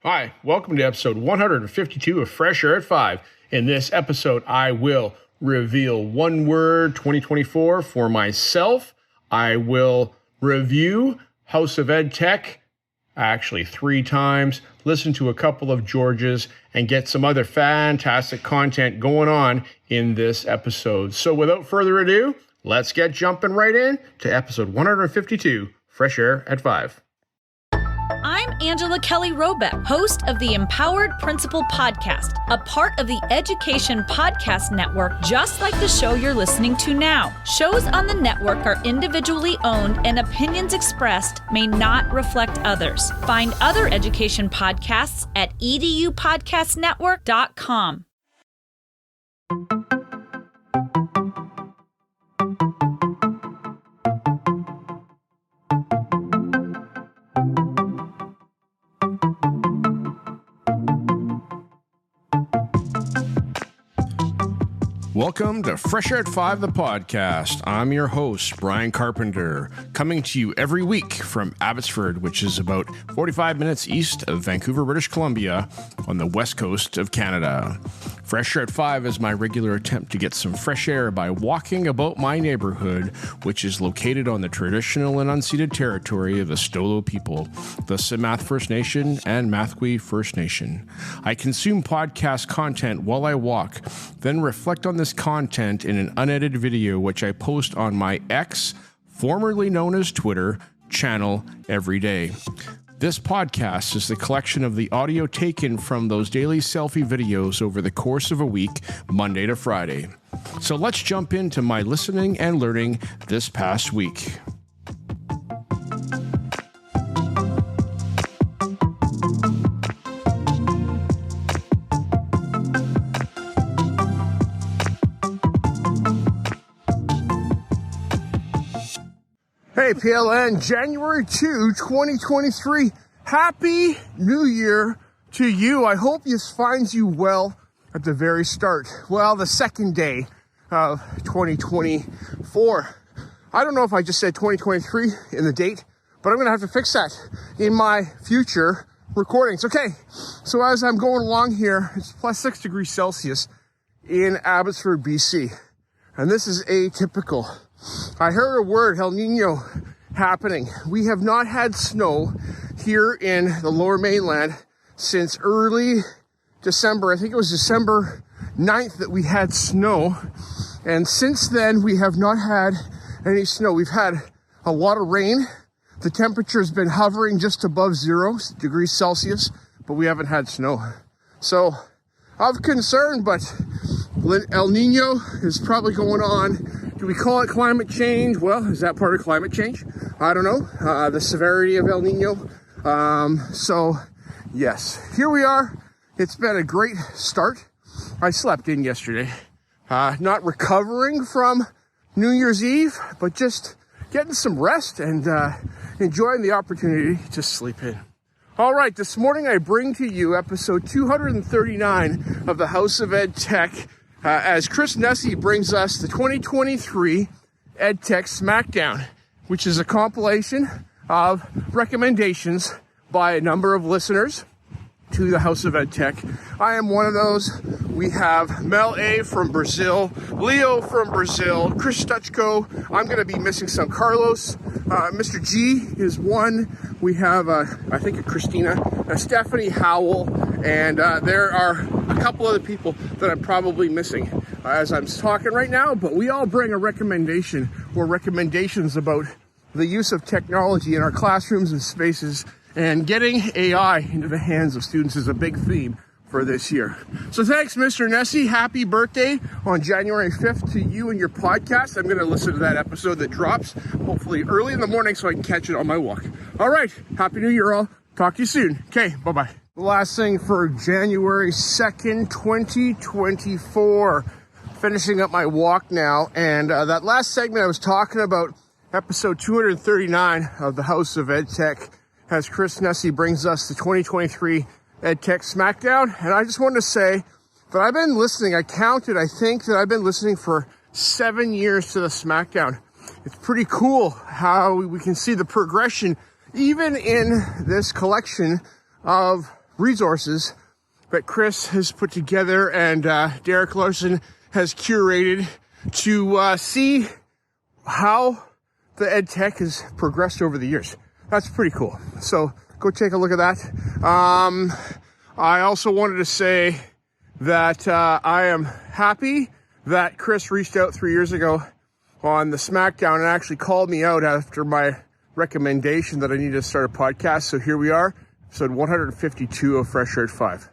Hi, welcome to episode 152 of Fresh Air at 5. In this episode, I will reveal one word 2024 for myself. I will review House of Ed Tech, actually 3 times, listen to a couple of Georges, and get some other fantastic content going on in this episode. So without further ado, let's get jumping right in to episode 152, Fresh Air at 5. I'm Angela Kelly Robeck, host of the Empowered Principal Podcast, a part of the Education Podcast Network, just like the show you're listening to now. Shows on the network are individually owned and opinions expressed may not reflect others. Find other education podcasts at edupodcastnetwork.com. Welcome to Fresh Air at 5, the podcast. I'm your host, Brian Carpenter, coming to you every week from Abbotsford, which is about 45 minutes east of Vancouver, British Columbia, on the west coast of Canada. Fresh Air at 5 is my regular attempt to get some fresh air by walking about my neighborhood, which is located on the traditional and unceded territory of the Stolo people, the Simath First Nation and Mathwe First Nation. I consume podcast content while I walk, then reflect on this content in an unedited video, which I post on my X, formerly known as Twitter, channel every day. This podcast is the collection of the audio taken from those daily selfie videos over the course of a week, Monday to Friday. So let's jump into my listening and learning this past week. Hey, PLN, January 2, 2023. Happy New Year to you. I hope this finds you well at the very start. Well, the second day of 2024. I don't know if I just said 2023 in the date, but I'm going to have to fix that in my future recordings. Okay, so as I'm going along here, it's plus 6 degrees Celsius in Abbotsford, BC. And this is atypical. I heard a word, El Nino, happening. We have not had snow here in the lower mainland since early December. I think it was December 9th that we had snow. And since then, we have not had any snow. We've had a lot of rain. The temperature has been hovering just above 0 degrees Celsius, but we haven't had snow. So, of concern, but El Nino is probably going on. Do we call it climate change? Well, is that part of climate change? I don't know. The severity of El Nino. So, yes, here we are. It's been a great start. I slept in yesterday. Not recovering from New Year's Eve, but just getting some rest and enjoying the opportunity to sleep in. All right, this morning I bring to you episode 239 of the House of Ed Tech, as Chris Nesi brings us the 2023 EdTech Smackdown, which is a compilation of recommendations by a number of listeners to the House of Ed Tech. I am one of those. We have Mel A from Brazil, Leo from Brazil, Chris Stuchko. I'm going to be missing some. Carlos, Mr. G is one. We have, I think, a Christina, a Stephanie Howell, and there are a couple other people that I'm probably missing as I'm talking right now, but we all bring a recommendation or recommendations about the use of technology in our classrooms and spaces, and getting AI into the hands of students is a big theme for this year. So thanks, Mr. Nesi. Happy birthday on January 5th to you and your podcast. I'm going to listen to that episode that drops hopefully early in the morning so I can catch it on my walk. All right. Happy New Year, all. Talk to you soon. Okay. Bye-bye. The last thing for January 2nd, 2024. Finishing up my walk now. And that last segment I was talking about, episode 239 of the House of Ed Tech, as Chris Nesi brings us the 2023 EdTech Smackdown. And I just wanted to say that I've been listening. I think that I've been listening for 7 years to the Smackdown. It's pretty cool how we can see the progression, even in this collection of resources that Chris has put together and Derek Larson has curated to see how the ed tech has progressed over the years. That's pretty cool. So go take a look at that. I also wanted to say that I am happy that Chris reached out 3 years ago on the SmackDown and actually called me out after my recommendation that I need to start a podcast. So here we are, episode 152 of Fresh Air 5.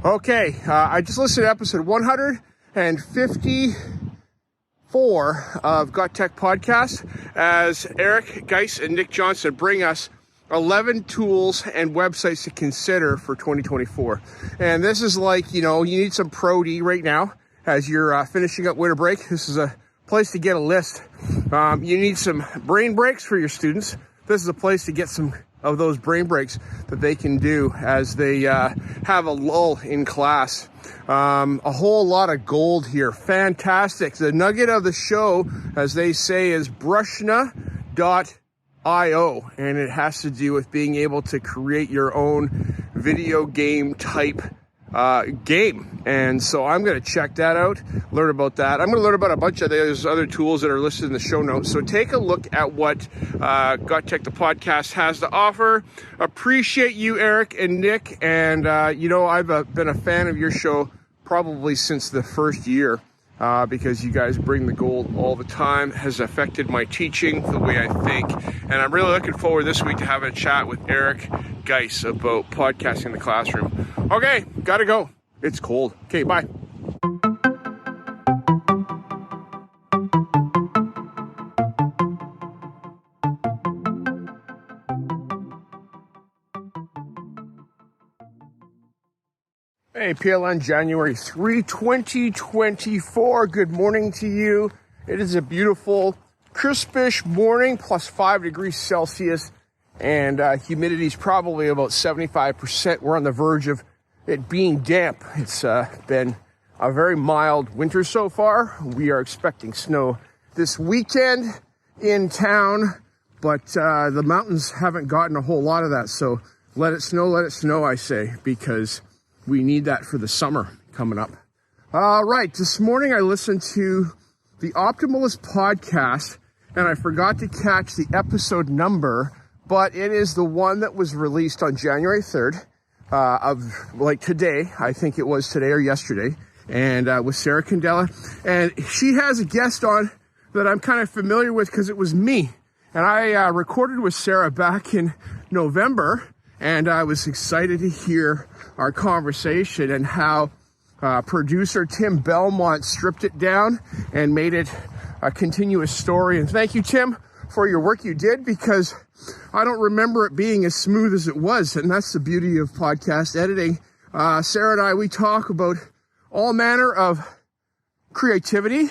Okay, I just listened to episode 154 of Got Tech Podcast as Eric Geis and Nick Johnson bring us 11 tools and websites to consider for 2024. And this is like, you need some Pro-D right now as you're finishing up winter break. This is a place to get a list. You need some brain breaks for your students. This is a place to get some of those brain breaks that they can do as they have a lull in class. A whole lot of gold here. Fantastic. The nugget of the show, as they say, is brushna.io, and it has to do with being able to create your own video game type game. And so I'm going to check that out, learn about that. I'm going to learn about a bunch of those other tools that are listed in the show notes. So take a look at what Got Tech the podcast has to offer. Appreciate you, Eric and Nick. And, I've been a fan of your show probably since the first year because you guys bring the gold all the time. It has affected my teaching, the way I think. And I'm really looking forward this week to having a chat with Eric Geis about podcasting in the classroom. Okay, gotta go. It's cold. Okay, bye. Hey, PLN, January 3, 2024. Good morning to you. It is a beautiful, crispish morning, plus 5 degrees Celsius, and humidity is probably about 75%. We're on the verge of it being damp. It's been a very mild winter so far. We are expecting snow this weekend in town, but the mountains haven't gotten a whole lot of that. So let it snow, I say, because we need that for the summer coming up. All right, this morning I listened to the Optimalist podcast, and I forgot to catch the episode number, but it is the one that was released on January 3rd of like today. I think it was today or yesterday, and with Sarah Candela. And she has a guest on that I'm kind of familiar with because it was me. And I recorded with Sarah back in November, and I was excited to hear our conversation and how producer Tim Belmont stripped it down and made it a continuous story. And thank you, Tim, for your work you did, because I don't remember it being as smooth as it was. And that's the beauty of podcast editing. Sarah and I, we talk about all manner of creativity,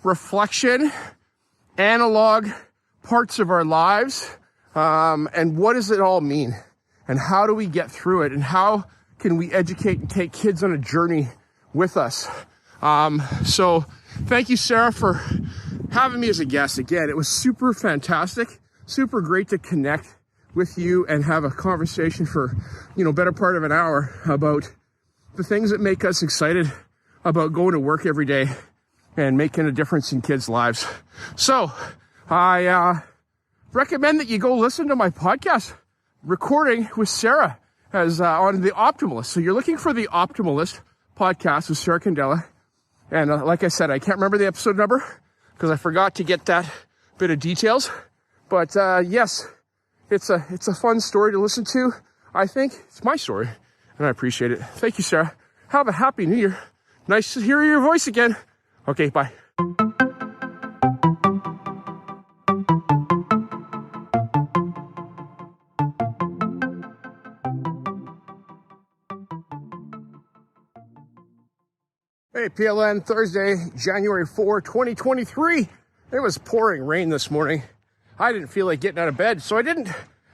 reflection, analog parts of our lives, and what does it all mean? And how do we get through it? And how can we educate and take kids on a journey with us? So thank you, Sarah, for having me as a guest. Again, it was super fantastic, super great to connect with you and have a conversation for, better part of an hour about the things that make us excited about going to work every day and making a difference in kids' lives. So I recommend that you go listen to my podcast recording with Sarah as on the Optimalist. So you're looking for the Optimalist podcast with Sarah Candela. And like I said, I can't remember the episode number because I forgot to get that bit of details. But yes, it's a fun story to listen to. I think it's my story, and I appreciate it. Thank you, Sarah. Have a happy New Year. Nice to hear your voice again. Okay, bye. Hey, PLN, Thursday, January 4, 2023. It was pouring rain this morning. I didn't feel like getting out of bed, so I didn't.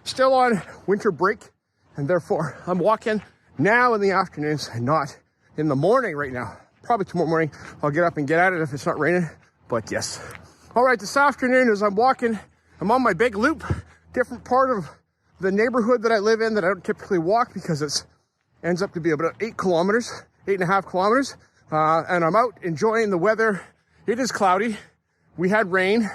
Still on winter break, and therefore I'm walking now in the afternoons and not in the morning right now. Probably tomorrow morning I'll get up and get at it if it's not raining, but yes. All right, this afternoon as I'm walking, I'm on my big loop, different part of the neighborhood that I live in that I don't typically walk because it's ends up to be about 8.5 kilometers. And I'm out enjoying the weather. It is cloudy. We had rain.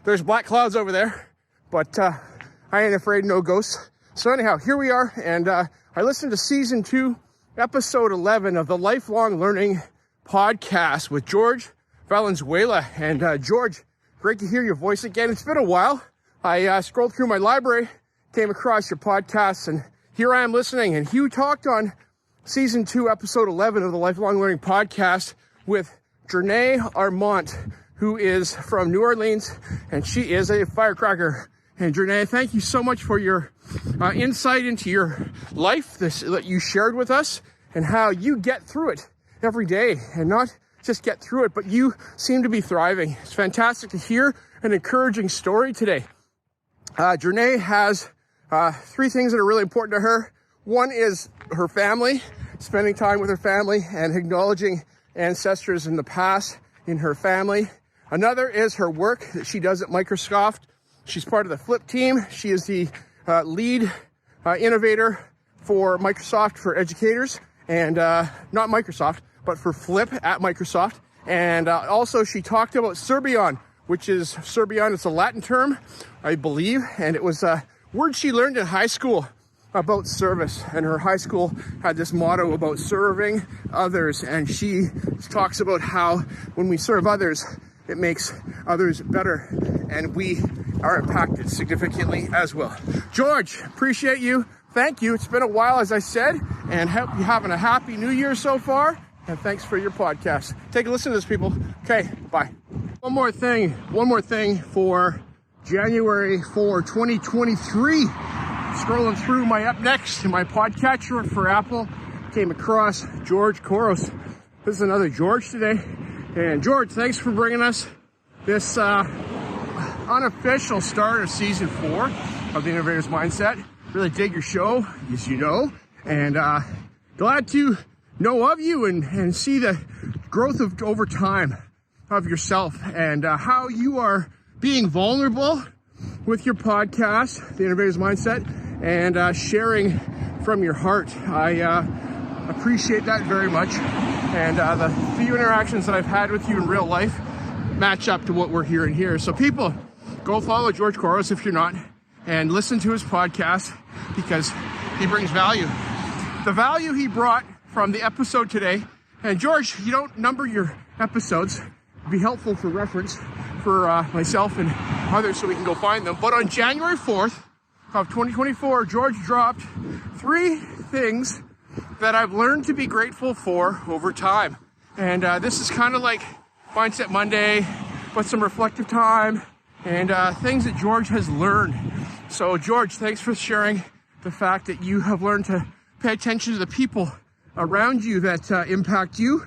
There's black clouds over there, but I ain't afraid, no ghosts. So anyhow, here we are, and I listened to season 2, episode 11 of the Lifelong Learning podcast with George Valenzuela. And George, great to hear your voice again. It's been a while. I scrolled through my library, came across your podcasts, and here I am listening. And you talked on season 2, episode 11 of the Lifelong Learning podcast with Janae Armont, who is from New Orleans, and she is a firecracker. And Janae, thank you so much for your insight into your life that you shared with us and how you get through it every day, and not just get through it, but you seem to be thriving. It's fantastic to hear an encouraging story today. Janae has 3 things that are really important to her. One is her family, spending time with her family and acknowledging ancestors in the past in her family. Another is her work that she does at Microsoft. She's part of the Flip team. She is the lead innovator for Microsoft for educators, and not Microsoft, but for Flip at Microsoft. And also she talked about Serbian, which is Serbian. It's a Latin term, I believe, and it was a word she learned in high school about service. And her high school had this motto about serving others, and she talks about how when we serve others, it makes others better, and we are impacted significantly as well. George, appreciate you. Thank you. It's been a while, as I said, and hope you're having a happy new year so far. And thanks for your podcast. Take a listen to this, people. Okay, bye. One more thing for January 4, 2023. Scrolling through my up next to my podcatcher for Apple, came across George Koros. This is another George today. And George, thanks for bringing us this unofficial start of season 4 of the Innovator's Mindset. Really dig your show, as you know, and glad to know of you and see the growth of over time of yourself, and how you are being vulnerable with your podcast, the Innovator's Mindset, and sharing from your heart. I appreciate that very much, and the few interactions that I've had with you in real life match up to what we're hearing here. So people, go follow George Koros if you're not, and listen to his podcast, because he brings value. The value he brought from the episode today, and George, you don't number your episodes. It'd be helpful for reference for myself and others so we can go find them. But on January 4th of 2024, George dropped 3 things that I've learned to be grateful for over time. And this is kind of like Mindset Monday, but some reflective time and things that George has learned. So George, thanks for sharing the fact that you have learned to pay attention to the people around you that impact you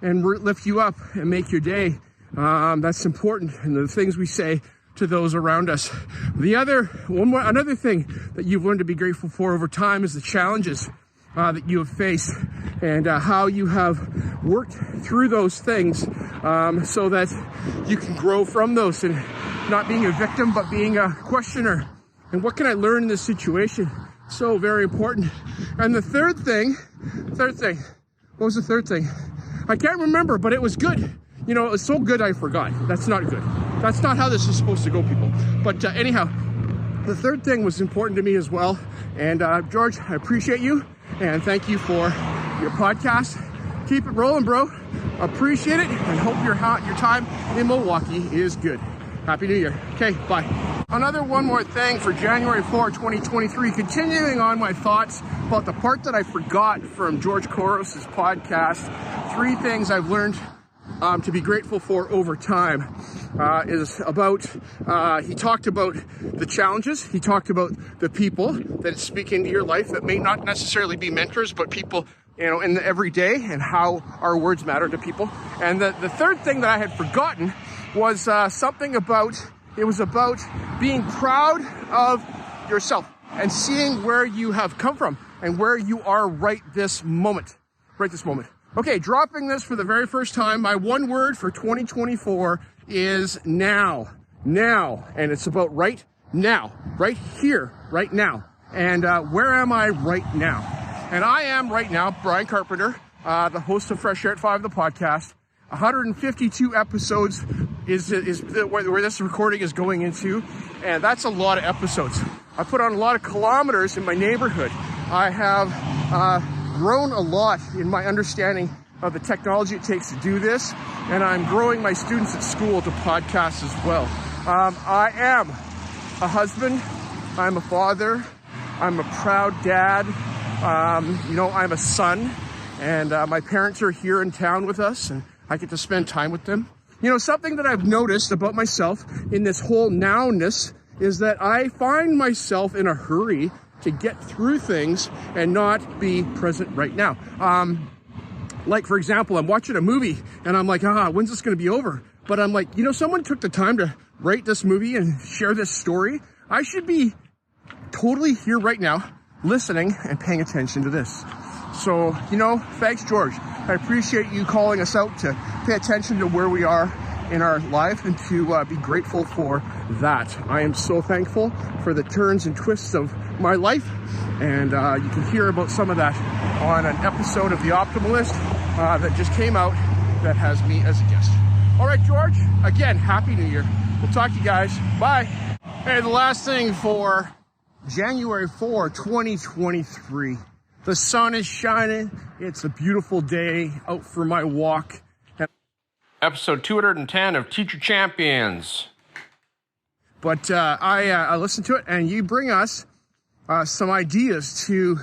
and lift you up and make your day. That's important, and the things we say to those around us. Another thing that you've learned to be grateful for over time is the challenges that you have faced, and how you have worked through those things so that you can grow from those, and not being a victim but being a questioner. And what can I learn in this situation? So very important. And the third thing, what was the third thing? I can't remember, but it was good. You know, it was so good I forgot. That's not good. That's not how this is supposed to go, people. But anyhow, the third thing was important to me as well. And George, I appreciate you, and thank you for your podcast. Keep it rolling, bro. Appreciate it, and hope your time in Milwaukee is good. Happy New Year. Okay, bye. One more thing for January 4, 2023, continuing on my thoughts about the part that I forgot from George Koros' podcast. 3 things I've learned to be grateful for over time is about, he talked about the challenges. He talked about the people that speak into your life that may not necessarily be mentors, but people, you know, in the everyday, and how our words matter to people. And the third thing that I had forgotten was something about, it was about being proud of yourself and seeing where you have come from and where you are right this moment. Okay, dropping this for the very first time. My one word for 2024 is now. Now. And it's about right now. Right here, right now. And where am I right now? And I am right now Brian Carpenter, the host of Fresh Air at 5, the podcast. 152 episodes is where this recording is going into, and that's a lot of episodes. I put on a lot of kilometers in my neighborhood. I have grown a lot in my understanding of the technology it takes to do this, and I'm growing my students at school to podcasts as well. I am a husband, I'm a father, I'm a proud dad, I'm a son, and my parents are here in town with us, and I get to spend time with them. Something that I've noticed about myself in this whole nowness is that I find myself in a hurry to get through things and not be present right now. Like, for example, I'm watching a movie and I'm like, when's this going to be over? But I'm like, someone took the time to write this movie and share this story. I should be totally here right now, listening and paying attention to this. So, thanks, George. I appreciate you calling us out to pay attention to where we are in our life and to be grateful for that. I am so thankful for the turns and twists of my life, and you can hear about some of that on an episode of The Optimalist that just came out that has me as a guest. All right, George, again, Happy New Year. We'll talk to you guys. Bye. Hey, the last thing for January 4, 2023. The sun is shining. It's a beautiful day out for my walk. Episode 210 of Teacher Champions. But I listened to it, and you bring us some ideas to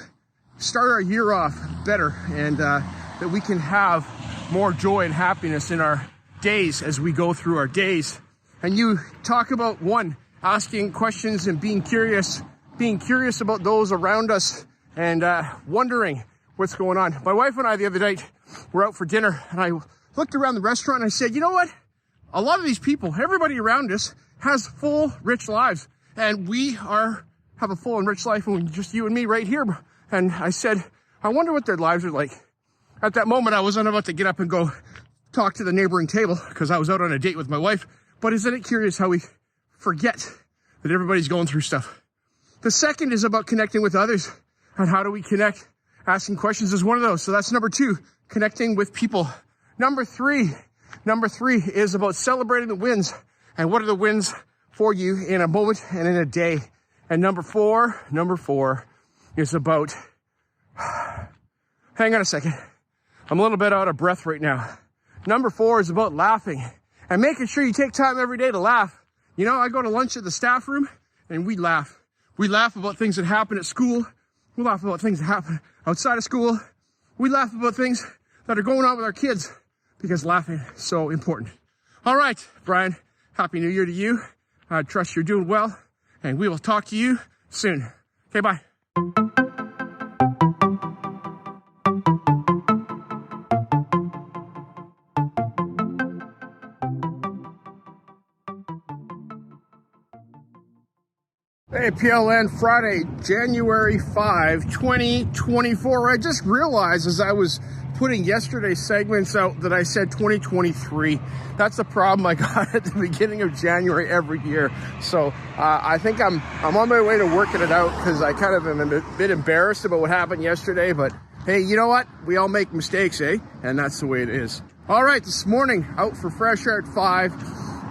start our year off better, and that we can have more joy and happiness in our days as we go through our days. And you talk about, one, asking questions and being curious about those around us, and wondering what's going on. My wife and I the other night were out for dinner, and I looked around the restaurant and I said, you know what? A lot of these people, everybody around us has full, rich lives, and we have a full and rich life, and just you and me right here. And I said, I wonder what their lives are like. At that moment, I wasn't about to get up and go talk to the neighboring table because I was out on a date with my wife. But isn't it curious how we forget that everybody's going through stuff? The second is about connecting with others. And how do we connect? Asking questions is one of those. So that's number 2, connecting with people. Number three is about celebrating the wins. And what are the wins for you in a moment and in a day? And number four is about, hang on a second. I'm a little bit out of breath right now. Number 4 is about laughing and making sure you take time every day to laugh. I go to lunch at the staff room and we laugh. We laugh about things that happen at school. We laugh about things that happen outside of school. We laugh about things that are going on with our kids because laughing is so important. All right, Brian, Happy New Year to you. I trust you're doing well, and we will talk to you soon. Okay, bye. Hey, PLN, Friday, January 5, 2024. I just realized as I was putting yesterday's segments out that I said 2023. That's the problem I got at the beginning of January every year. So I think I'm on my way to working it out because I kind of am a bit embarrassed about what happened yesterday. But hey, you know what? We all make mistakes, eh? And that's the way it is. All right, this morning out for Fresh Air at 5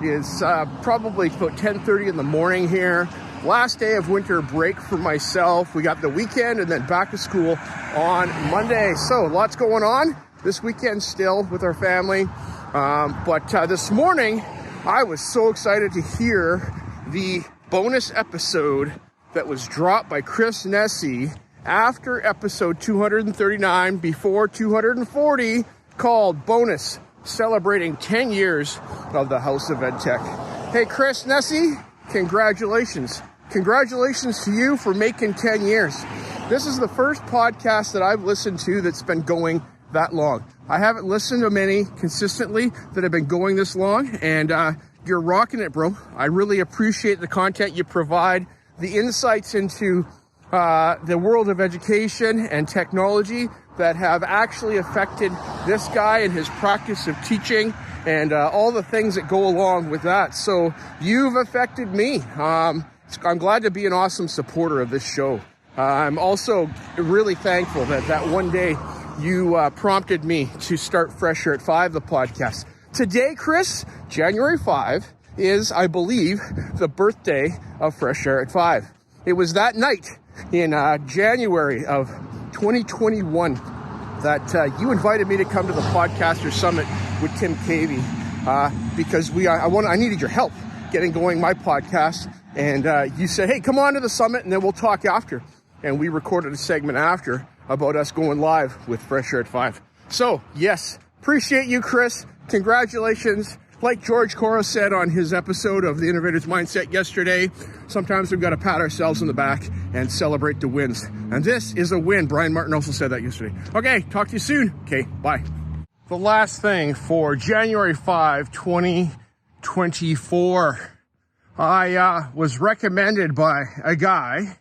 is probably about 10:30 in the morning here. Last day of winter break for myself. We got the weekend and then back to school on Monday. So lots going on this weekend still with our family. But this morning, I was so excited to hear the bonus episode that was dropped by Chris Nesi after episode 239, before 240, called Bonus, celebrating 10 years of the House of EdTech. Hey, Chris Nesi, congratulations. Congratulations to you for making 10 years. This is the first podcast that I've listened to that's been going that long. I haven't listened to many consistently that have been going this long, and you're rocking it, bro. I really appreciate the content you provide, the insights into the world of education and technology that have actually affected this guy and his practice of teaching and all the things that go along with that. So you've affected me. I'm glad to be an awesome supporter of this show. I'm also really thankful that one day you prompted me to start Fresh Air at 5, the podcast. Today, Chris, January 5, is, I believe, the birthday of Fresh Air at 5. It was that night in January of 2021 that you invited me to come to the Podcaster Summit with Tim Cavey because I needed your help getting going my podcast. And you said, hey, come on to the summit and then we'll talk after. And we recorded a segment after about us going live with Fresh Air at 5. So, yes, appreciate you, Chris. Congratulations. Like George Cora said on his episode of The Innovator's Mindset yesterday, sometimes we've got to pat ourselves on the back and celebrate the wins. And this is a win. Brian Martin also said that yesterday. Okay, talk to you soon. Okay, bye. The last thing for January 5, 2024, I was recommended by a guy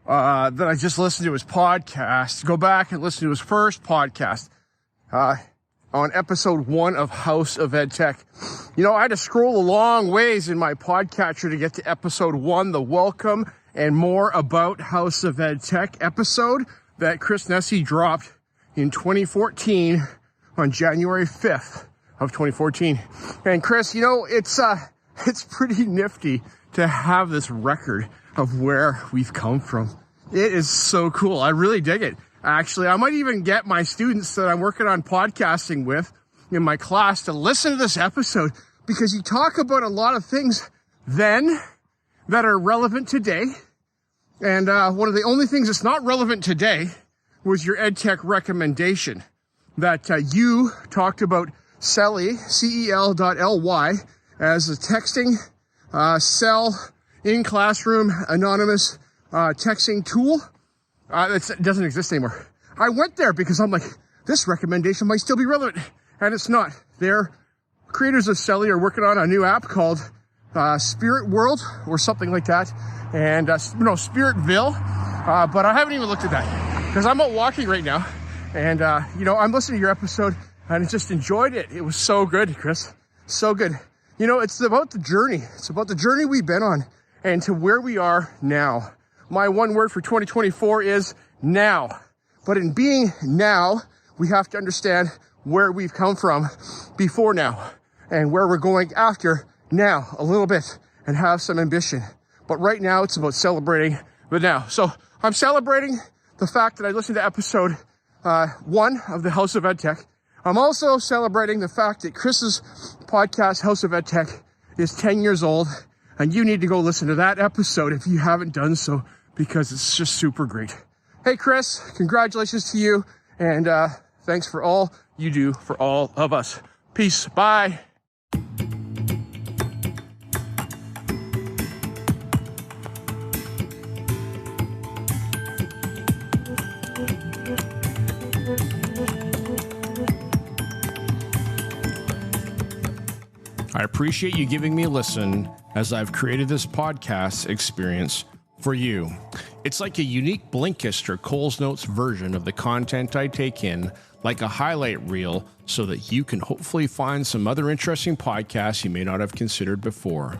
that I just listened to his podcast. Go back and listen to his first podcast on episode 1 of House of EdTech. You know, I had to scroll a long ways in my podcatcher to get to episode 1, the welcome and more about House of EdTech episode that Chris Nesi dropped in 2014 on January 5th of 2014. And Chris, you know, it's pretty nifty to have this record of where we've come from. It is so cool. I really dig it. Actually, I might even get my students that I'm working on podcasting with in my class to listen to this episode because you talk about a lot of things then that are relevant today. And one of the only things that's not relevant today was your EdTech recommendation that you talked about Celly, CEL.ly, as a texting cell in classroom anonymous texting tool. It doesn't exist anymore. I went there because I'm like, this recommendation might still be relevant. And it's not. Their creators of Celly are working on a new app called Spirit World or something like that. And, Spiritville. But I haven't even looked at that because I'm out walking right now. And, I'm listening to your episode and I just enjoyed it. It was so good, Chris. So good. You know, it's about the journey. It's about the journey we've been on and to where we are now. My one word for 2024 is now. But in being now, we have to understand where we've come from before now and where we're going after now a little bit and have some ambition. But right now, it's about celebrating the now. So I'm celebrating the fact that I listened to episode 1 of the House of EdTech. I'm also celebrating the fact that Chris's podcast, House of EdTech, is 10 years old. And you need to go listen to that episode if you haven't done so, because it's just super great. Hey, Chris, congratulations to you. And thanks for all you do for all of us. Peace. Bye. I appreciate you giving me a listen as I've created this podcast experience for you. It's like a unique Blinkist or Coles Notes version of the content I take in, like a highlight reel, so that you can hopefully find some other interesting podcasts you may not have considered before.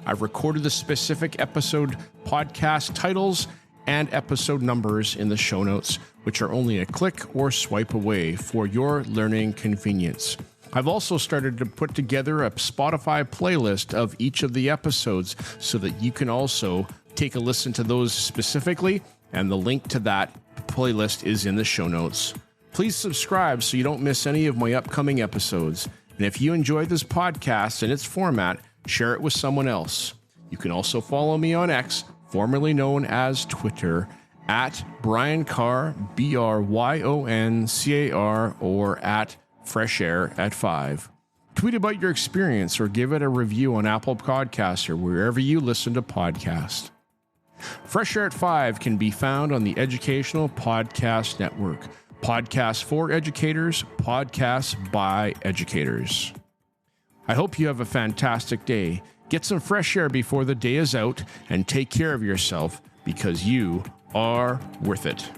I've recorded the specific episode podcast titles and episode numbers in the show notes, which are only a click or swipe away for your learning convenience. I've also started to put together a Spotify playlist of each of the episodes so that you can also take a listen to those specifically, and the link to that playlist is in the show notes. Please subscribe so you don't miss any of my upcoming episodes. And if you enjoyed this podcast and its format, share it with someone else. You can also follow me on X, formerly known as Twitter, at Brian Carr, BRYONCAR, or at Fresh Air at 5. Tweet about your experience or give it a review on Apple Podcasts or wherever you listen to podcasts. Fresh Air at 5 can be found on the Educational Podcast Network. Podcasts for educators, podcasts by educators. I hope you have a fantastic day. Get some fresh air before the day is out and take care of yourself because you are worth it.